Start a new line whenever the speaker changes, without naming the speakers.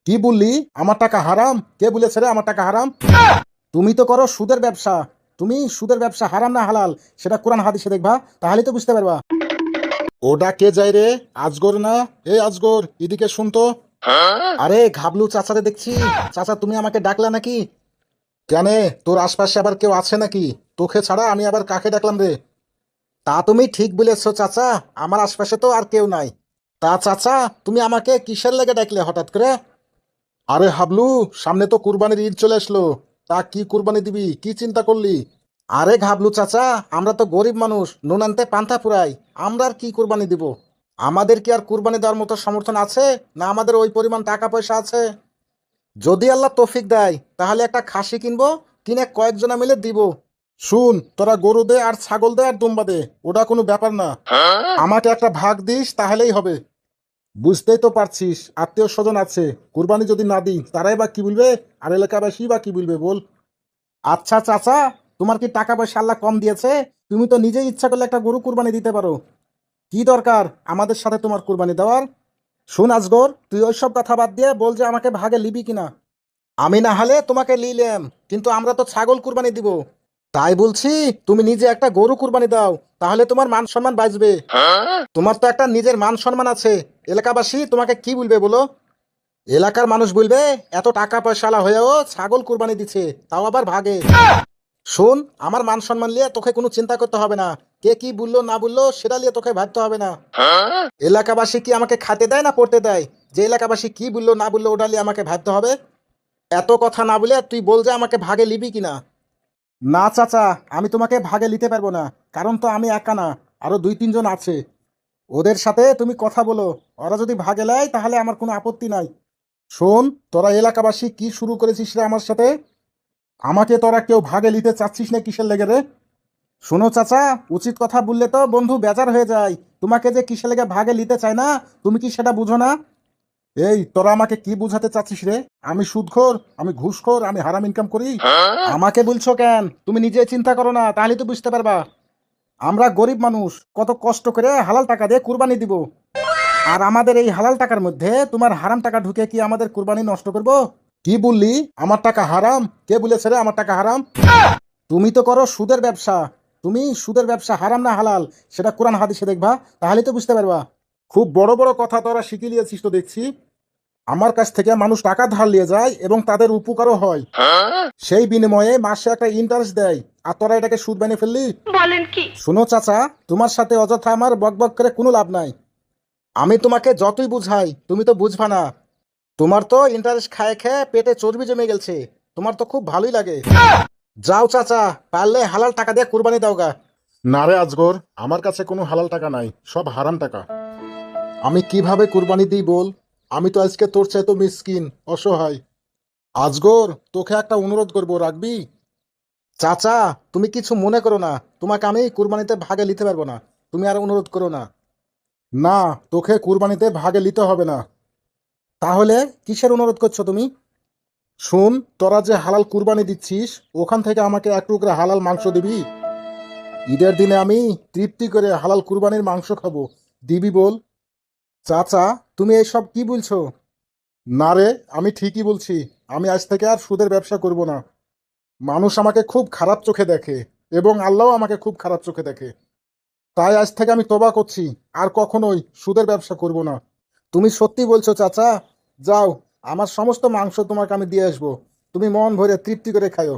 কি বললি? আমার টাকা হারাম? কে বলেছে রে আমার টাকা হারাম? তুমি তো করো সুদের ব্যবসা। তুমি সুদের ব্যবসা হারাম না হালাল সেটা কোরআন হাদিসে দেখবা, তাহলেই তো বুঝতে পারবা। ওটা কে যায় রে? আজগর না? এই আজগর, এদিকে শুনতো। আরে ঘাবলু চাচারে দেখছি। চাচা তুমি আমাকে ডাকলা নাকি? কেনে, তোর আশপাশে আবার কেউ আছে নাকি? তোকে ছাড়া আমি আবার কাকে ডাকলাম রে? তা তুমি ঠিক বলেছো চাচা, আমার আশপাশে তো আর কেউ নাই। তা চাচা, তুমি আমাকে কিসের লেগে ডাকলে হঠাৎ করে? আরে হাবলু, সামনে তো কুরবানির ঈদ চলে আসলো। তা কি কুরবানি দিবি, কি চিন্তা করলি? আরে ঘাবলু চাচা, আমরা তো গরিব মানুষ, নুন আনতে পান্তা ফুরাই। আমরা আর কি কুরবানি দিব? আমাদের কি আর কুরবানি দেওয়ার মতো সমর্থন আছে? না আমাদের ওই পরিমাণ টাকা পয়সা আছে? যদি আল্লাহ তৌফিক দেয় তাহলে একটা খাসি কিনবো, কিনে কয়েকজনা মিলে দিব। শুন, তোরা গরু দে আর ছাগল দে আর দুম্বা দে, ওটা কোনো ব্যাপার না। আমাকে একটা ভাগ দিস তাহলেই হবে। বুঝতেই তো পারছিস, আত্মীয় স্বজন আছে। কুরবানি যদি না দিই তারাই বা কি বলবে, আর এলাকাবাসী বা কি বলবে বল। আচ্ছা চাচা, তোমার কি টাকা পয়সা আল্লাহ কম দিয়েছে? তুমি তো নিজেই ইচ্ছা করলে একটা গরু কুরবানি দিতে পারো। কি দরকার আমাদের সাথে তোমার কুরবানি দেওয়ার? শোন আজগর, তুই ওইসব কথা বাদ দিয়ে বল যে আমাকে ভাগে লিবি কিনা। আমি না হলে তোমাকে লিলাম, কিন্তু আমরা তো ছাগল কুরবানি দিব। তাই বলছি, তুমি নিজে একটা গরু কুরবানি দাও, তাহলে তোমার মান সম্মান বাঁচবে। তোমার তো একটা নিজের মান সম্মান আছে। এলাকাবাসী তোমাকে কি বলবে বলো? এলাকার মানুষ বলবে এত টাকা পয়সালা হয়েও ছাগল কুরবানি দিচ্ছে, তাও আবার ভাগে। শোন, আমার মান সম্মান নিয়ে তোকে কোনো চিন্তা করতে হবে না। কে কি বললো না বললো সেটা নিয়ে তোকে ভাবতে হবে না। এলাকাবাসী কি আমাকে খাতে দেয় না পড়তে দেয়? যে এলাকাবাসী কি বললো না বললো ওটা নিয়ে আমাকে ভাবতে হবে? এত কথা না বলে তুই বল যে আমাকে ভাগে লিবি কিনা। না চাচা, আমি তোমাকে ভাগে নিতে পারবো না। কারণ তো আমি একা না, আরো 2-3 জন আছে। ওদের সাথে তুমি কথা বলো, ওরা যদি ভাগে নেয় তাহলে আমার কোনো আপত্তি নাই। শোন, তোরা এলাকাবাসী কি শুরু করেছিস রে আমার সাথে? আমাকে তোরা কেউ ভাগে নিতে চাচ্ছিস না কিসের লেগে রে? শোনো চাচা, উচিত কথা বললে তো বন্ধু বেজার হয়ে যায়। তোমাকে যে কিসের লেগে ভাগে নিতে চায় না, তুমি কি সেটা বুঝো না? এই তোরা আমাকে কি বুঝাতে চাচ্ছিস রে? আমি সুদখোর, আমি ঘুষখোর, আমি হারাম ইনকাম করি? আমাকে বলছো কেন? তুমি নিজে চিন্তা করো না, তাহলে তো বুঝতে পারবা। আমরা গরিব মানুষ, কত কষ্ট করে হালাল টাকা দিয়ে কুরবানি দিব। আর আমাদের এই হালাল টাকার মধ্যে তোমার হারাম টাকা ঢুকে কি আমাদের কুরবানি নষ্ট করব? কি বললি? আমার টাকা হারাম? কে বলেছে রে আমার টাকা হারাম? তুমি তো করো সুদের ব্যবসা। তুমি সুদের ব্যবসা হারাম না হালাল সেটা কোরআন হাদিসে দেখবা, তাহলেই তো বুঝতে পারবা। খুব বড় বড় কথা তোরা শিখে নিয়েছিস তো দেখছি। আমার কাছ থেকে মানুষ টাকা ধার নিয়ে যায় এবং তাদের উপকারও হয়। সেই বিনিময়ে মাসে একটা ইন্টারেস্ট দেয়, আর তোরা এটাকে সুদ বানিয়ে ফেললি। বলেন কি? শোনো চাচা, তোমার সাথে অযথা আমার বকবক করে কোনো লাভ নাই। আমি তোমাকে যতই বুঝাই তুমি তো বুঝবা না। তোমার তো ইন্টারেস্ট খায় খেয়ে পেটে চর্বি জমে গেছে। তোমার তো খুব ভালোই লাগে। যাও চাচা, পারলে হালাল টাকা দিয়ে কুরবানি দাও গা। না রে আজগর, আমার কাছে কোনো হালাল টাকা নাই, সব হারাম টাকা। আমি কিভাবে কুরবানি দিই বল? আমি তো আজকে তোর চাইতো মিসকিন, অসহায়। আজগর, তোকে একটা অনুরোধ করবো, রাখবি? চাচা, তুমি কিছু মনে করো না। তোমাকে আমি কুরবানিতে ভাগে নিতে পারবো না। তুমি আর অনুরোধ করো না। না, তোকে কুরবানিতে ভাগে নিতে হবে না। তাহলে কিসের অনুরোধ করছো তুমি? শুন, তোরা যে হালাল কুরবানি দিচ্ছিস, ওখান থেকে আমাকে এক টুকরা হালাল মাংস দিবি। ঈদের দিনে আমি তৃপ্তি করে হালাল কুরবানির মাংস খাবো। দিবি বল? চাচা, তুমি এইসব কি বলছো? না রে, আমি ঠিকই বলছি। আমি আজ থেকে আর সুদের ব্যবসা করব না। মানুষ আমাকে খুব খারাপ চোখে দেখে, এবং আল্লাহও আমাকে খুব খারাপ চোখে দেখে। তাই আজ থেকে আমি তবা করছি, আর কখনোই সুদের ব্যবসা করব না। তুমি সত্যি বলছো চাচা? যাও, আমার সমস্ত মাংস তোমাকে আমি দিয়ে আসবো। তুমি মন ভরে তৃপ্তি করে খায়ো।